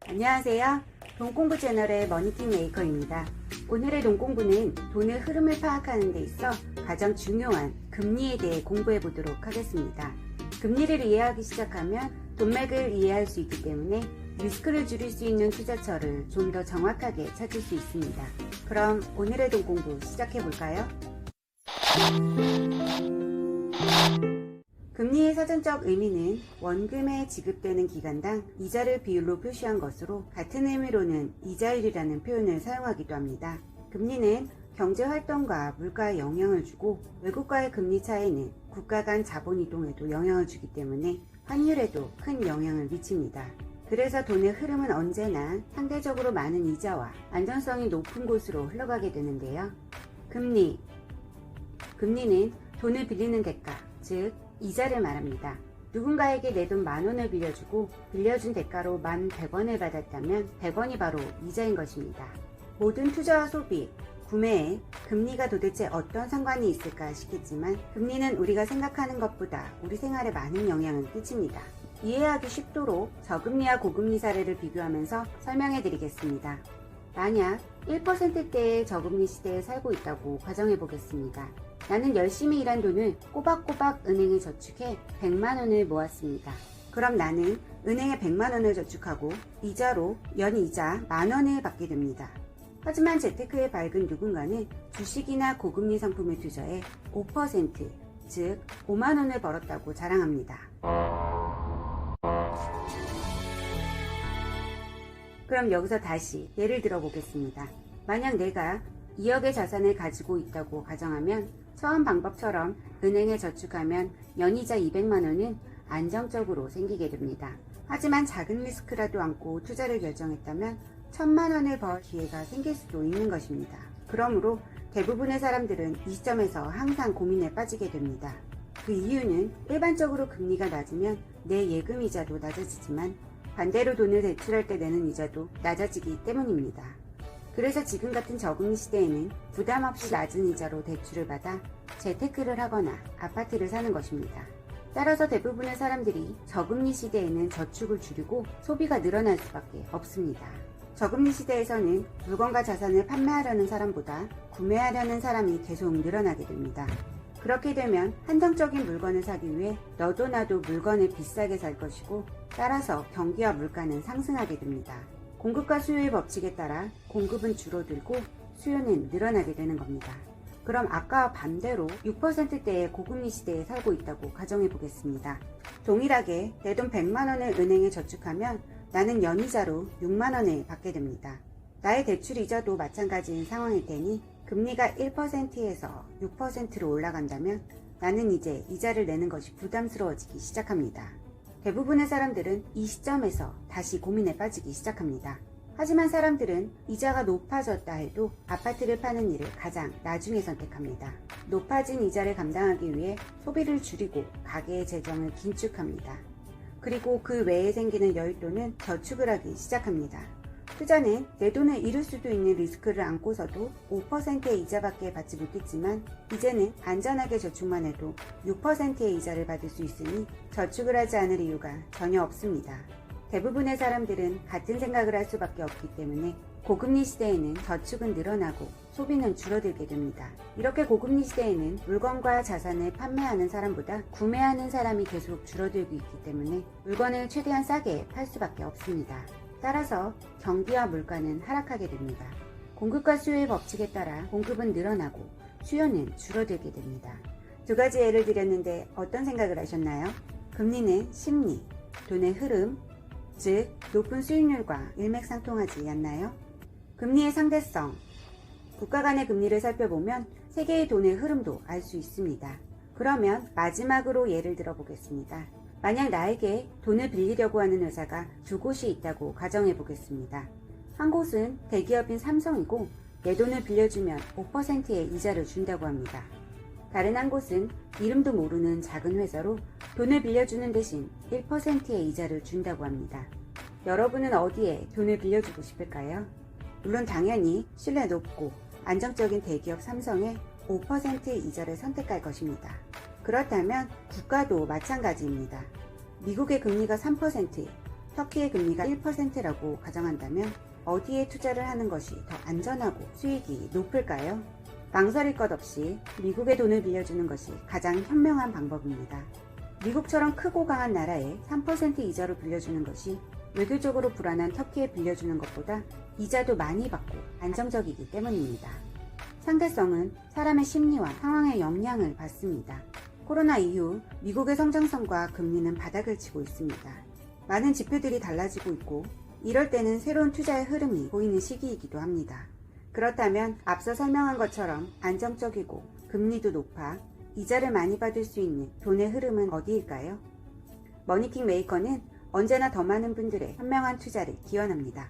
안녕하세요. 돈공부 채널의 머니띵 메이커입니다. 오늘의 돈공부는 돈의 흐름을 파악하는 데 있어 가장 중요한 금리에 대해 공부해 보도록 하겠습니다. 금리를 이해하기 시작하면 돈맥을 이해할 수 있기 때문에 리스크를 줄일 수 있는 투자처를 좀 더 정확하게 찾을 수 있습니다. 그럼 오늘의 돈공부 시작해 볼까요? 금리의 사전적 의미는 원금에 지급되는 기간당 이자를 비율로 표시한 것으로 같은 의미로는 이자율이라는 표현을 사용하기도 합니다. 금리는 경제활동과 물가에 영향을 주고 외국과의 금리 차이는 국가 간 자본이동에도 영향을 주기 때문에 환율에도 큰 영향을 미칩니다. 그래서 돈의 흐름은 언제나 상대적으로 많은 이자와 안전성이 높은 곳으로 흘러가게 되는데요. 금리는 돈을 빌리는 대가, 즉 이자를 말합니다. 누군가에게 내 돈 10,000원을 빌려주고 빌려준 대가로 1,100원을 받았다면 100원이 바로 이자인 것입니다. 모든 투자와 소비, 구매에 금리가 도대체 어떤 상관이 있을까 싶겠지만 금리는 우리가 생각하는 것보다 우리 생활에 많은 영향을 끼칩니다. 이해하기 쉽도록 저금리와 고금리 사례를 비교하면서 설명해 드리겠습니다. 만약 1%대의 저금리 시대에 살고 있다고 가정해 보겠습니다. 나는 열심히 일한 돈을 꼬박꼬박 은행에 저축해 100만원을 모았습니다. 그럼 나는 은행에 100만원을 저축하고 이자로 연이자 10,000원을 받게 됩니다. 하지만 재테크에 밝은 누군가는 주식이나 고금리 상품을 투자해 5%, 즉 5만원을 벌었다고 자랑합니다. 그럼 여기서 다시 예를 들어 보겠습니다. 만약 내가 2억의 자산을 가지고 있다고 가정하면 처음 방법처럼 은행에 저축하면 연이자 200만원은 안정적으로 생기게 됩니다. 하지만 작은 리스크라도 안고 투자를 결정했다면 1,000만원을 벌 기회가 생길 수도 있는 것입니다. 그러므로 대부분의 사람들은 이 시점에서 항상 고민에 빠지게 됩니다. 그 이유는 일반적으로 금리가 낮으면 내 예금이자도 낮아지지만 반대로 돈을 대출할 때 내는 이자도 낮아지기 때문입니다. 그래서 지금 같은 저금리 시대에는 부담 없이 낮은 이자로 대출을 받아 재테크를 하거나 아파트를 사는 것입니다. 따라서 대부분의 사람들이 저금리 시대에는 저축을 줄이고 소비가 늘어날 수밖에 없습니다. 저금리 시대에서는 물건과 자산을 판매하려는 사람보다 구매하려는 사람이 계속 늘어나게 됩니다. 그렇게 되면 한정적인 물건을 사기 위해 너도 나도 물건을 비싸게 살 것이고 따라서 경기와 물가는 상승하게 됩니다. 공급과 수요의 법칙에 따라 공급은 줄어들고 수요는 늘어나게 되는 겁니다. 그럼 아까와 반대로 6%대의 고금리 시대에 살고 있다고 가정해 보겠습니다. 동일하게 내 돈 100만원을 은행에 저축하면 나는 연이자로 6만원을 받게 됩니다. 나의 대출 이자도 마찬가지인 상황일 테니 금리가 1%에서 6%로 올라간다면 나는 이제 이자를 내는 것이 부담스러워지기 시작합니다. 대부분의 사람들은 이 시점에서 다시 고민에 빠지기 시작합니다. 하지만 사람들은 이자가 높아졌다 해도 아파트를 파는 일을 가장 나중에 선택합니다. 높아진 이자를 감당하기 위해 소비를 줄이고 가계의 재정을 긴축합니다. 그리고 그 외에 생기는 여윳돈은 저축을 하기 시작합니다. 투자는 내 돈을 잃을 수도 있는 리스크를 안고서도 5%의 이자밖에 받지 못했지만 이제는 안전하게 저축만 해도 6%의 이자를 받을 수 있으니 저축을 하지 않을 이유가 전혀 없습니다. 대부분의 사람들은 같은 생각을 할 수밖에 없기 때문에 고금리 시대에는 저축은 늘어나고 소비는 줄어들게 됩니다. 이렇게 고금리 시대에는 물건과 자산을 판매하는 사람보다 구매하는 사람이 계속 줄어들고 있기 때문에 물건을 최대한 싸게 팔 수밖에 없습니다. 따라서 경기와 물가는 하락하게 됩니다. 공급과 수요의 법칙에 따라 공급은 늘어나고 수요는 줄어들게 됩니다. 두 가지 예를 드렸는데 어떤 생각을 하셨나요? 금리는 심리, 돈의 흐름, 즉 높은 수익률과 일맥상통하지 않나요? 금리의 상대성, 국가 간의 금리를 살펴보면 세계의 돈의 흐름도 알 수 있습니다. 그러면 마지막으로 예를 들어 보겠습니다. 만약 나에게 돈을 빌리려고 하는 회사가 두 곳이 있다고 가정해 보겠습니다. 한 곳은 대기업인 삼성이고 내 돈을 빌려주면 5%의 이자를 준다고 합니다. 다른 한 곳은 이름도 모르는 작은 회사로 돈을 빌려주는 대신 1%의 이자를 준다고 합니다. 여러분은 어디에 돈을 빌려주고 싶을까요? 물론 당연히 신뢰 높고 안정적인 대기업 삼성에 5%의 이자를 선택할 것입니다. 그렇다면 국가도 마찬가지입니다. 미국의 금리가 3%, 터키의 금리가 1%라고 가정한다면 어디에 투자를 하는 것이 더 안전하고 수익이 높을까요? 망설일 것 없이 미국의 돈을 빌려주는 것이 가장 현명한 방법입니다. 미국처럼 크고 강한 나라에 3% 이자로 빌려주는 것이 외교적으로 불안한 터키에 빌려주는 것보다 이자도 많이 받고 안정적이기 때문입니다. 상대성은 사람의 심리와 상황의 영향을 받습니다. 코로나 이후 미국의 성장성과 금리는 바닥을 치고 있습니다. 많은 지표들이 달라지고 있고 이럴 때는 새로운 투자의 흐름이 보이는 시기이기도 합니다. 그렇다면 앞서 설명한 것처럼 안정적이고 금리도 높아 이자를 많이 받을 수 있는 돈의 흐름은 어디일까요? 머니킹 메이커는 언제나 더 많은 분들의 현명한 투자를 기원합니다.